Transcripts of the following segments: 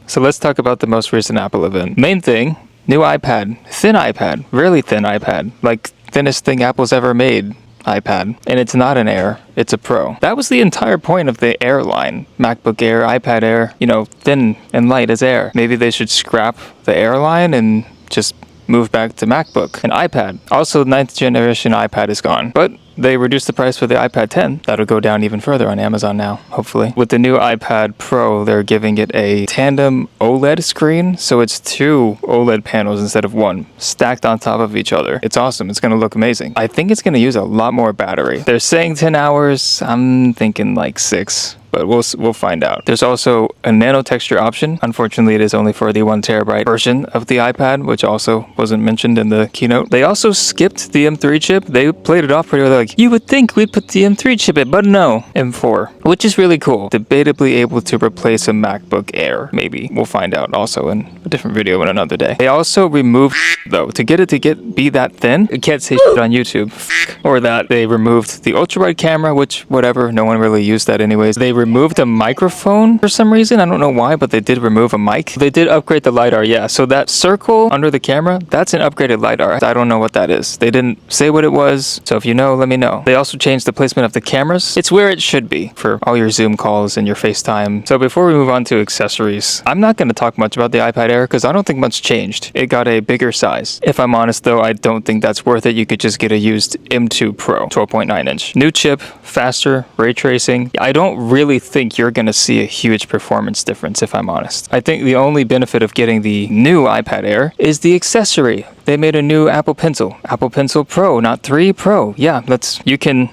So let's talk about the most recent Apple event. Main thing, new iPad, thin iPad, really thin iPad, like thinnest thing Apple's ever made. iPad, and it's not an Air, it's a Pro. That was the entire point of the Air line. MacBook Air, iPad Air, thin and light as air. Maybe they should scrap the Air line and just move back to MacBook and iPad. Also, 9th generation iPad is gone, but they reduced the price for the iPad 10. That'll go down even further on Amazon now, hopefully. With the new iPad Pro, they're giving it a tandem OLED screen, so it's 2 OLED panels instead of 1, stacked on top of each other. It's awesome. It's going to look amazing. I think it's going to use a lot more battery. They're saying 10 hours. I'm thinking like 6. But we'll find out. There's also a nano texture option. Unfortunately, it is only for the 1TB version of the iPad, which also wasn't mentioned in the keynote. They also skipped the M3 chip. They played it off pretty well. Like, you would think we'd put the M3 chip in, but no, M4, which is really cool. Debatably able to replace a MacBook Air, maybe. We'll find out also in a different video in another day. They also removed, though, to get it to be that thin. You can't say shit on YouTube. Or that they removed the ultra-wide camera, which, whatever, no one really used that anyways. They removed a microphone for some reason. I don't know why, but they did remove a mic. They did upgrade the LiDAR, yeah. So that circle under the camera, that's an upgraded LiDAR. I don't know what that is. They didn't say what it was, so if you know, let me know. They also changed the placement of the cameras. It's where it should be for all your Zoom calls and your FaceTime. So before we move on to accessories, I'm not going to talk much about the iPad Air because I don't think much changed. It got a bigger size. If I'm honest though, I don't think that's worth it. You could just get a used M2 Pro, 12.9 inch. New chip, faster, ray tracing. I don't really think you're going to see a huge performance difference, if I'm honest. I think the only benefit of getting the new iPad Air is the accessory. They made a new Apple Pencil Pro, not 3 Pro. Yeah, you can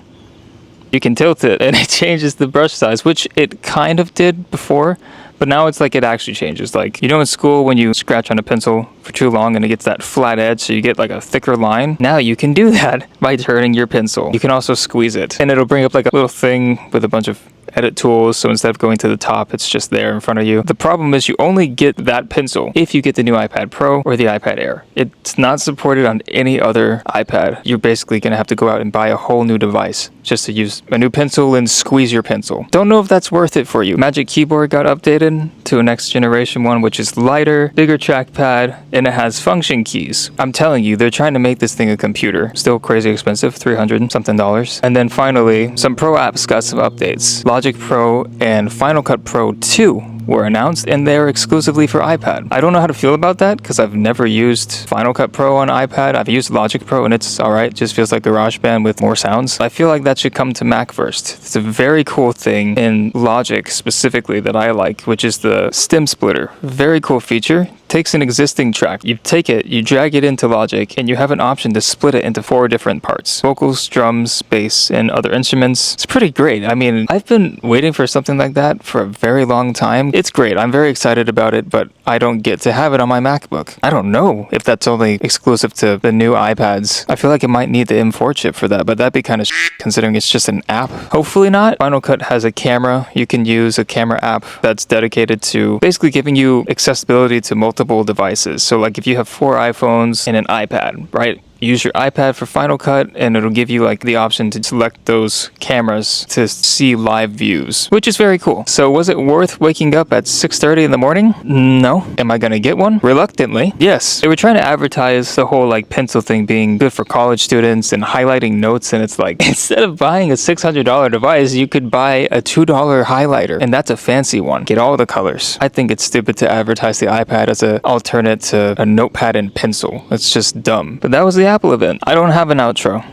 tilt it and it changes the brush size, which it kind of did before. But now it's like it actually changes. Like, in school when you scratch on a pencil for too long and it gets that flat edge, so you get like a thicker line. Now you can do that by turning your pencil. You can also squeeze it. And it'll bring up like a little thing with a bunch of edit tools, so instead of going to the top, it's just there in front of you. The problem is you only get that pencil if you get the new iPad Pro or the iPad Air. It's not supported on any other iPad. You're basically going to have to go out and buy a whole new device just to use a new pencil and squeeze your pencil. Don't know if that's worth it for you. Magic Keyboard got updated to a next generation one, which is lighter, bigger trackpad, and it has function keys. I'm telling you, they're trying to make this thing a computer. Still crazy expensive, $300 something. And then finally, some Pro apps got some updates. Logic Pro and Final Cut Pro 2 were announced, and they're exclusively for iPad. I don't know how to feel about that because I've never used Final Cut Pro on iPad. I've used Logic Pro and it's alright. Just feels like GarageBand with more sounds. I feel like that should come to Mac first. It's a very cool thing in Logic specifically that I like, which is the stem splitter. Very cool feature. Takes an existing track, you take it, you drag it into Logic, and you have an option to split it into 4 different parts: vocals, drums, bass, and other instruments. It's pretty great. I mean, I've been waiting for something like that for a very long time. It's great. I'm very excited about it, but I don't get to have it on my MacBook. I don't know if that's only exclusive to the new iPads. I feel like it might need the M4 chip for that, but that'd be kind of considering it's just an app. Hopefully not. Final Cut has a camera. You can use a camera app that's dedicated to basically giving you accessibility to multiple devices. So like if you have 4 iPhones and an iPad, right? Use your iPad for Final Cut and it'll give you like the option to select those cameras to see live views, which is very cool. So was it worth waking up at 6:30 in the morning? No. Am I gonna get one? Reluctantly, yes. They were trying to advertise the whole like pencil thing being good for college students and highlighting notes, and it's like instead of buying a $600 device, you could buy a $2 highlighter, and that's a fancy one. Get all the colors. I think it's stupid to advertise the iPad as an alternate to a notepad and pencil. It's just dumb. But that was the Apple event. I don't have an outro.